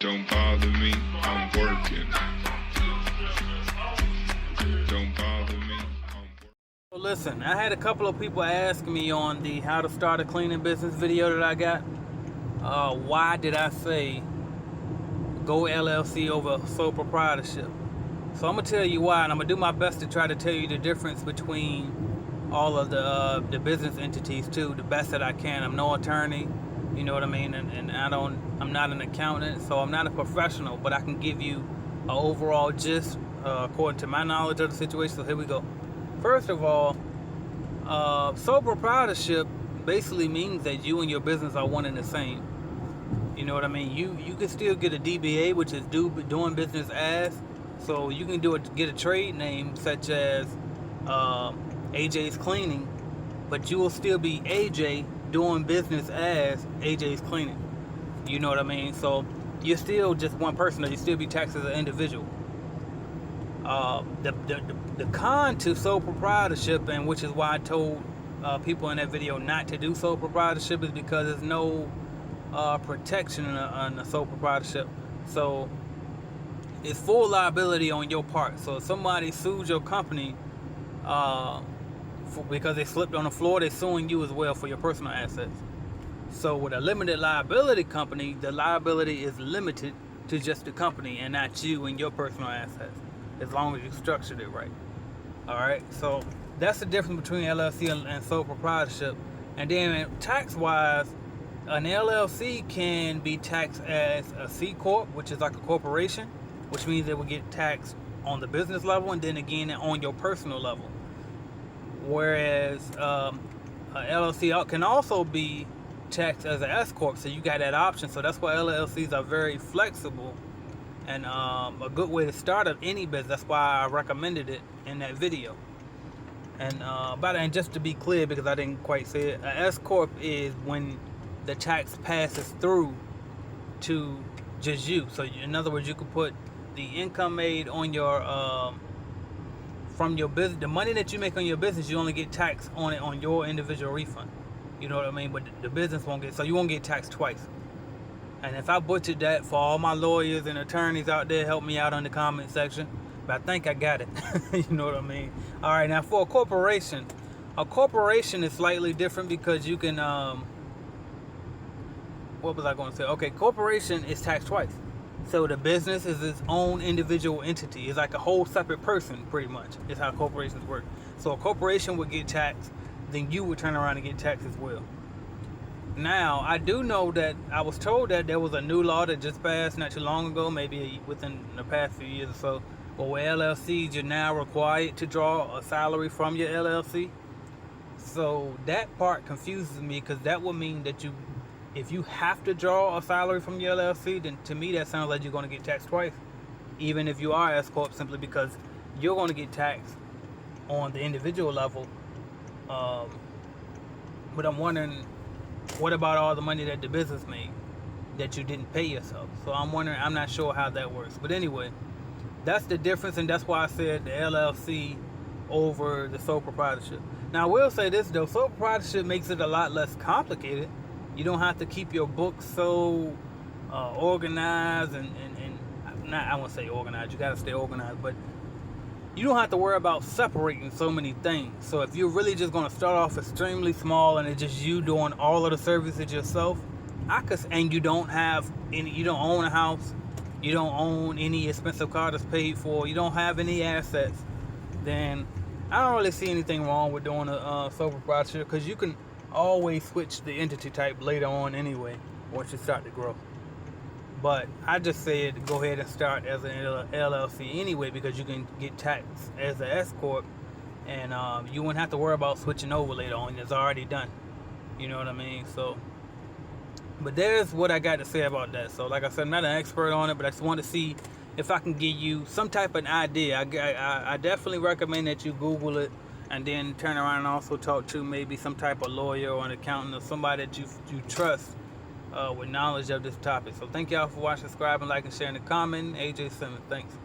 Don't bother me, I'm working. Don't bother me, I'm working. Well, listen, I had a couple of people ask me on the how to start a cleaning business video that I got. Why did I say go LLC over sole proprietorship? So I'm gonna tell you why, and I'm gonna do my best to try to tell you the difference between all of the business entities too, the best that I can. I'm no attorney, you know what I mean, and I'm not an accountant, so I'm not a professional, but I can give you an overall gist according to my knowledge of the situation. So here we go. First of all, sole proprietorship basically means that you and your business are one and the same. You know what I mean? You can still get a DBA, which is doing business as. So you can get a trade name such as AJ's Cleaning, but you will still be AJ doing business as AJ's Cleaning. You know what I mean? So you're still just one person, or you still be taxed as an individual. The con to sole proprietorship, and which is why I told people in that video not to do sole proprietorship, is because there's no protection on the sole proprietorship. So it's full liability on your part. So if somebody sues your company because they slipped on the floor, they're suing you as well for your personal assets. So with a limited liability company, the liability is limited to just the company and not you and your personal assets, as long as you structured it right. Alright, so that's the difference between LLC and sole proprietorship. And then tax-wise, an LLC can be taxed as a C-Corp, which is like a corporation, which means it will get taxed on the business level and then again on your personal level. Whereas a LLC can also be taxed as an s-Corp, so you got that option. So that's why LLCs are very flexible and a good way to start up any business. That's why I recommended it in that video. And just to be clear, because I didn't quite say it, a s-Corp is when the tax passes through to just you. So in other words, you could put the income made on your from your business, the money that you make on your business, you only get taxed on it on your individual refund. You know what I mean? But the business won't get, so you won't get taxed twice. And if I butchered that, for all my lawyers and attorneys out there, help me out in the comment section. But I think I got it. You know what I mean? All right, now for a corporation is slightly different because you can what was I going to say? Okay, corporation is taxed twice. So the business is its own individual entity. It's like a whole separate person, pretty much, is how corporations work. So a corporation would get taxed, then you would turn around and get taxed as well. Now, I do know that I was told that there was a new law that just passed not too long ago, maybe within the past few years or so, but with LLCs, you're now required to draw a salary from your LLC. So that part confuses me, because that would mean that if you have to draw a salary from your LLC, then to me that sounds like you're going to get taxed twice, even if you are s-Corp, simply because you're going to get taxed on the individual level. But I'm wondering, what about all the money that the business made that you didn't pay yourself? So I'm wondering, I'm not sure how that works. But anyway, that's the difference, and that's why I said the LLC over the sole proprietorship. Now I will say this though, sole proprietorship makes it a lot less complicated. You don't have to keep your books so organized and not, I won't say organized, you got to stay organized, but you don't have to worry about separating so many things. So if you're really just going to start off extremely small and it's just you doing all of the services yourself, and you don't own a house, you don't own any expensive car that's paid for, you don't have any assets, then I don't really see anything wrong with doing a sole proprietorship, because you can always switch the entity type later on anyway once you start to grow. But I just said go ahead and start as an LLC anyway, because you can get taxed as an s-Corp, and you wouldn't have to worry about switching over later on. It's already done. You know what I mean? So, but there's what I got to say about that. So like I said, I'm not an expert on it, but I just want to see if I can give you some type of idea. I definitely recommend that you Google it, and then turn around and also talk to maybe some type of lawyer or an accountant or somebody that you trust with knowledge of this topic. So thank y'all for watching, subscribing, liking, sharing, and commenting. AJ Simmons, thanks.